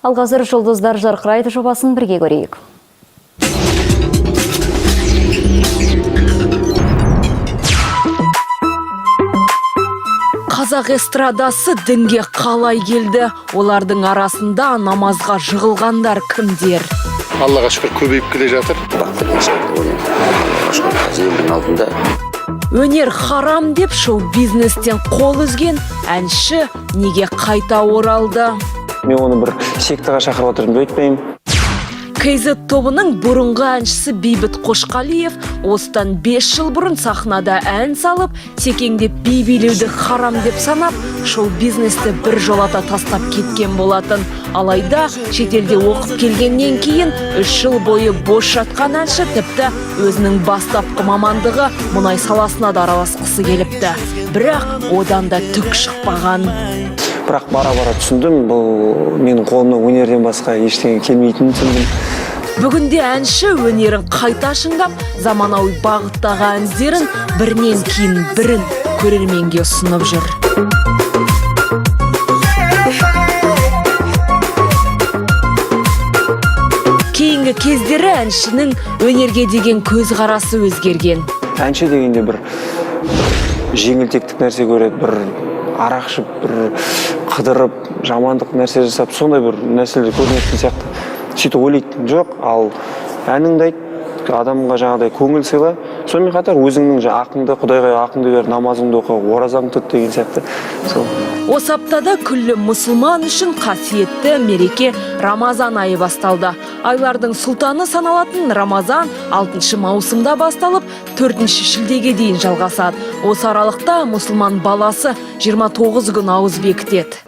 Ал қазір жұлдыздар жарқырайды жобасын бірге көрейік. Қазақ эстрадасы дінге қалай келді? Олардың арасында намазға жығылғандар кімдер? Аллаға шүкір көбейіп келе жатыр. Өнер харам деп шоу-бизнестен қол үзген әнші неге қайта оралды? Мен оны бір сектаға шақырып отырдым деп айтпаймын. KZ тобының бұрынғы әншісі Бейбіт Қошқалиев осыдан 5 жыл бұрын сахнада ән салып, секеңдеп би билеуді харам деп санап, шоу-бизнесті бір жолата тастап кеткен болатын. Алайда шетелде оқып келгеннен кейін 3 жыл бойы бос жатқан әнші тіпті өзінің бастапқы мамандығы мұнай саласына да араласқысы келіпті. Бірақ одан да түк шықпаған. Бірақ бара-бара түсіндім, бұл менің қолымнан өнерден басқа ештеңе келмейтінін түсіндім. Бүгінде әнші өнерін қайта шыңдап, заманауи бағыттағы әндерін бірінен кейін бірін көрерменге ұсынып жүр. Кейінгі кездері әншінің өнерге деген көзқарасы өзгерген. Әнші дегенде бір жеңілтектік нәрсе көреді, бір арақ ішіп, бір қыдырып, жамандық нәрсе жасап, сондай бір нәрселер көрмейтін сияқты. Сөйтіп ойлайтын жоқ, ал әніңді айт, адамға жаңағыдай көңіл сыйла, сонымен қатар өзіңнің ақыңды, Құдайға ақыңды бер, намазыңды оқы, оразаңды тұт деген сияқты. Осы аптада күллі мұсылман үшін қасиетті мереке Рамазан айы басталды. Айлардың сұлтаны саналатын Рамазан 6 маусымда басталып, 4 шілдеге дейін жалғасады. Осы аралықта мұсылман баласы 29 күн ауыз бекітеді.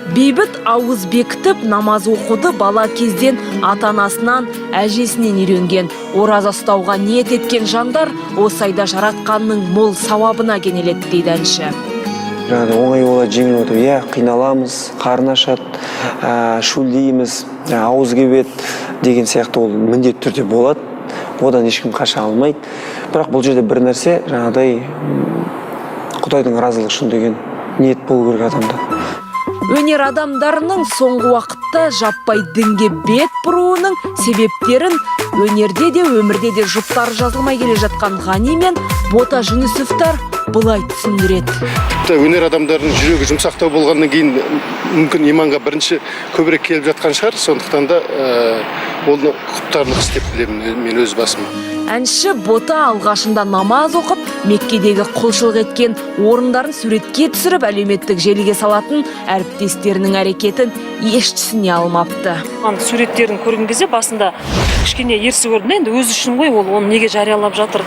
Бейбіт ауыз бекітіп, намаз оқуды бала кезден ата-анасынан, әжесінен үйренген. Ораза ұстауға ниет еткен жандар осы айда жаратқанның мол сауабына кенеледі дейді әнші. Оңай болады, жеңіл отыр. Иә, қиналамыз, қарын ашады, шөлдейміз, ауыз кебет деген сияқты ол міндетті түрде болады. Одан ешкім қаша алмайды. Бірақ бұл жерде бір нәрсе, жаңағыдай Құдайдың разылығы үшін деген ниет болу керек адамда. Өнер адамдарының соңғы уақытта жаппай дінге бет бұруының себептерін өнерде де өмірде де жұптары жазылмай келе жатқан Ғани мен Бота Жүнісовтар бұлай түсіндіреді. Өнер адамдарының жүрегі жұмсақтау болғаннан кейін мүмкін иманға бірінші көбірек келіп жатқан шығар, сондықтан да оны құптарлық істеп білемін мен өз басым. Әнші Бота алғашында намаз оқып, Меккедегі құлшылық еткен орындарын суретке түсіріп, әлеуметтік желіге салатын әріптестерінің әрекетін еш түсіне алмапты. Суреттерін көрген кезде басында кішкене ерсі көрдім, енді өзі үшін ғой, ол оны неге жариялап жатыр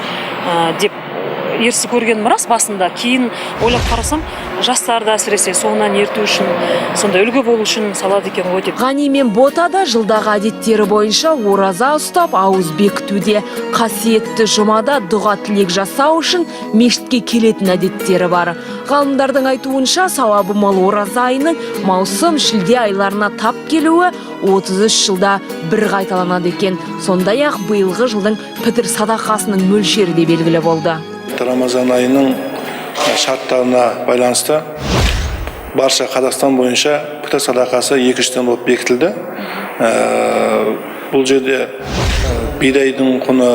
деп ерсі көргенім рас басында. Кейін ойлап қарасам, жастарды әсіресе соңынан ерту үшін, сонда үлгі болу үшін салады екен ғой деп. Ғани мен Бота да жылдағы әдеттері бойынша ораза ұстап, ауыз бекітуде, қасиетті жұмада дұға тілек жасау үшін мешітке келетін әдеттері бар. Ғалымдардың айтуынша, сауабы мол ораза айының маусым, шілде айларына тап келуі 33 жылда бір қайталанады екен. Сондай-ақ биылғы жылдың пітір садақасының мөлшері де белгілі болды. Рамазан айының шарттарына байланысты барша Қазақстан бойынша пітір садақасы 2-тен болып бекітілді. Бұл жерде бидайдың құны,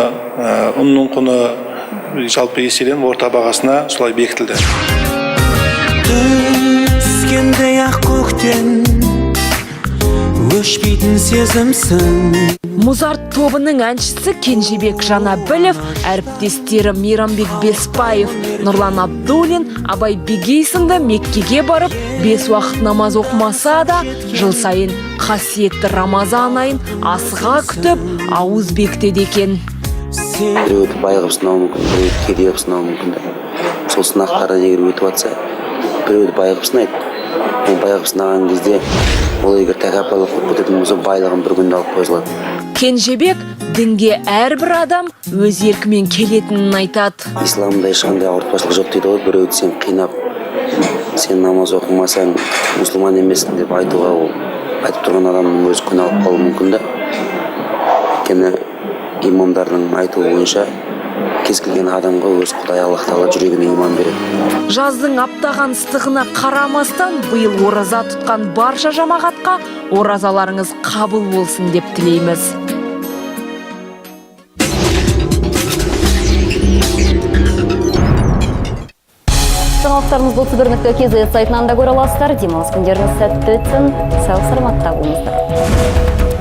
ұнның құны жалпы еселеніп орта бағасына солай бекітілді. Түскендей ақ көктен өшпейтін сезімсің. Музарт тобының әншісі Кенжебек Жанабілов, әріптестері Мейрамбек Беспаев, Нұрлан Абдуллин, Абай Бегей сынды Меккеге барып, 5 уақыт намаз оқымаса да, жыл сайын қасиетті Рамазан айын асыға күтіп, ауыз бекітеді екен. Біреуді байғып сынау мүмкін, біреуді кедейіп сынау мүмкін. Сол сынақтары егер өтіп атса, біреуді байғып сынайды. Ол байғып сынаған кезде, ол егер тәкаппарлық қылып кететін болса, байлығын бір күнде алып қойылады. Кенжебек дінге әрбір адам өз еркімен келетінін айтады. Исламда ешқандай ауыртпашылық жоқ дейді ғой, біреуді сен қинап, сен намаз оқымасаң мұсылман емессің деп айтуға, ол айтып тұрған адамның өзі күнә алып қалуы мүмкін да. Өйткені имамдардың айтуы бойынша кез келген адамға өз Құдай Аллах тағала жүрегіне иман береді. Жаздың аптаған ыстығына қарамастан биыл ораза тұтқан барша жамағатқа оразаларыңыз қабыл болсын деп тілейміз. Жаңалықтарымызды 31.kz сайтынан да көре аласыздар. Демалыс күндеріңіз сәтті өтсін. Сау саламатта болыңыздар.